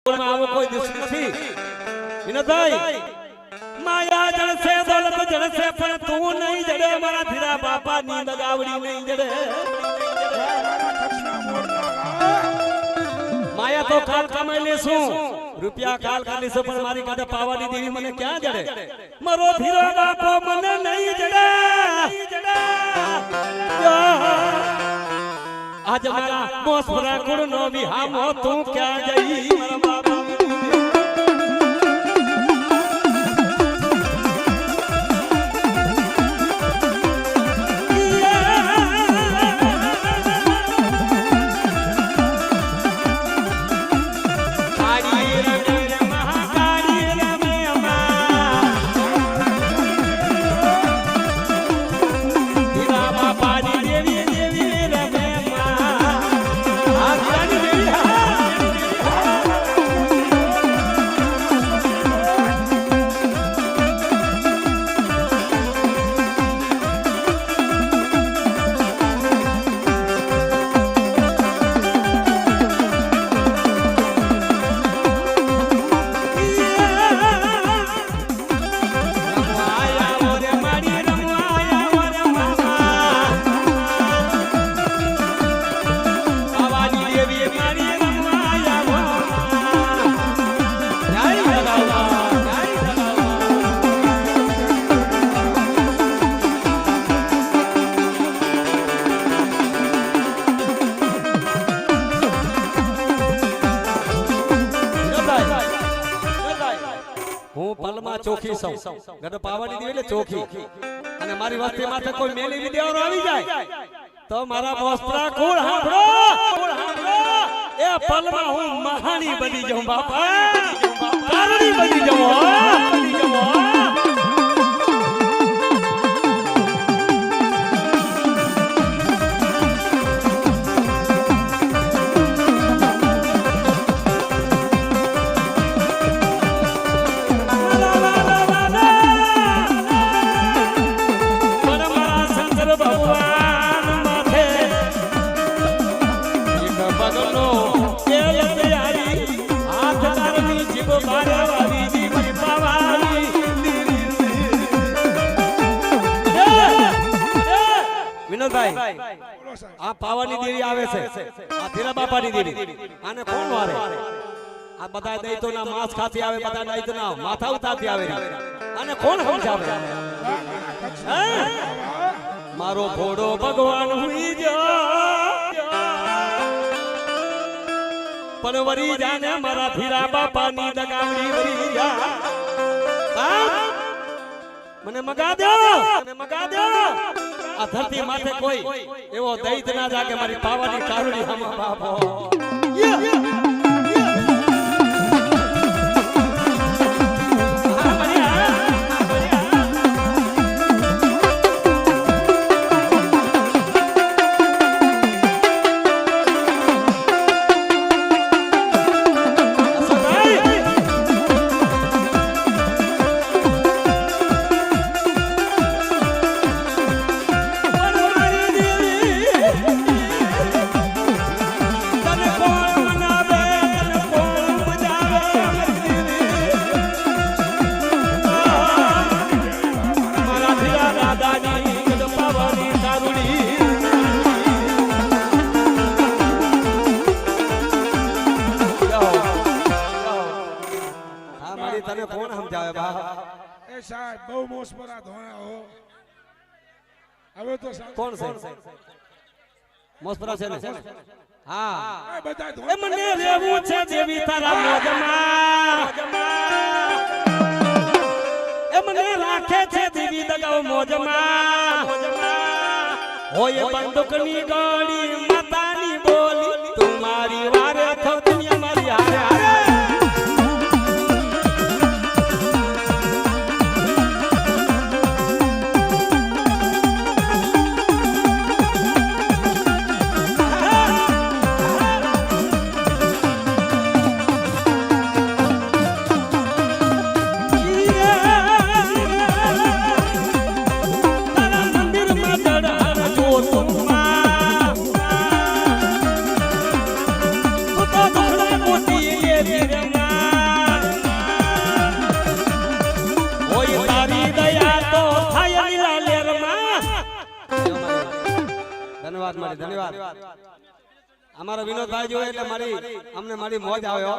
આવો કોઈ દિવસ નથી વિનોદભાઈ માયા જળસે દોલત જળસે પણ તું નહીં જડે મારા ધીરા બાપા નીંદ ગાવડી નહીં જડે માયા તો કાલ કમાઈ લેશું રૂપિયા કાલ કાઢી લેશું પણ મારી કાઢે પાવાની દેવી મને ક્યાં જડે મારો ધીરા બાપો મને નહીં જડે आज मारा मोसरा कुड़ नो बिहामो तू क्या जई मारा बाबा ચોખી સૌ ગઢ પાવાની દેવી એટલે ચોખી અને મારી વસ્તી માથે કોઈ મેલી વિદ્યાઓ આવી જાય તો મારા મોસ્પરા કુળ હાંભળો એ પલમાં હું મહાની બની જાઉં બાપા કારણી બની જાઉં આ પાવાની દેવી આવે છે આ ધીરા બાપાની દેવી આને કોણ મારે આ બધા દૈતોના માંસ ખાતી આવે બધા દૈતોના માથા ઉતારતી આવે આને કોણ સમજાવે મારો ઘોડો ભગવાન હુઈ ગયો પણ વરી જાને મારા ધીરા બાપાની દગાવડી વરી ગયા મને મગા દો આ ધરતી માથે કોઈ એવો દૈત ના જાગે મારી પાવાની કારુડી હામા બાપો તને કોણ સમજાવે બા એ સાહેબ બહુ મોસપરા ધોણા હો હવે તો કોણ છે મોસપરા છે ને હા એ બધા એ મને રેવું છે દેવી તારા મોજમાં એ મને રાખે છે દેવી દગાવ મોજમાં હોય બંદૂકની ગોળી માતાની બોલી તું મારી વારે થો દુનિયા મારી હારે હારે ધન્યવાદ મારી ધન્યવાદ અમારો વિનોદભાઈ જોવે એટલે અમને મારી મોજ આવે હો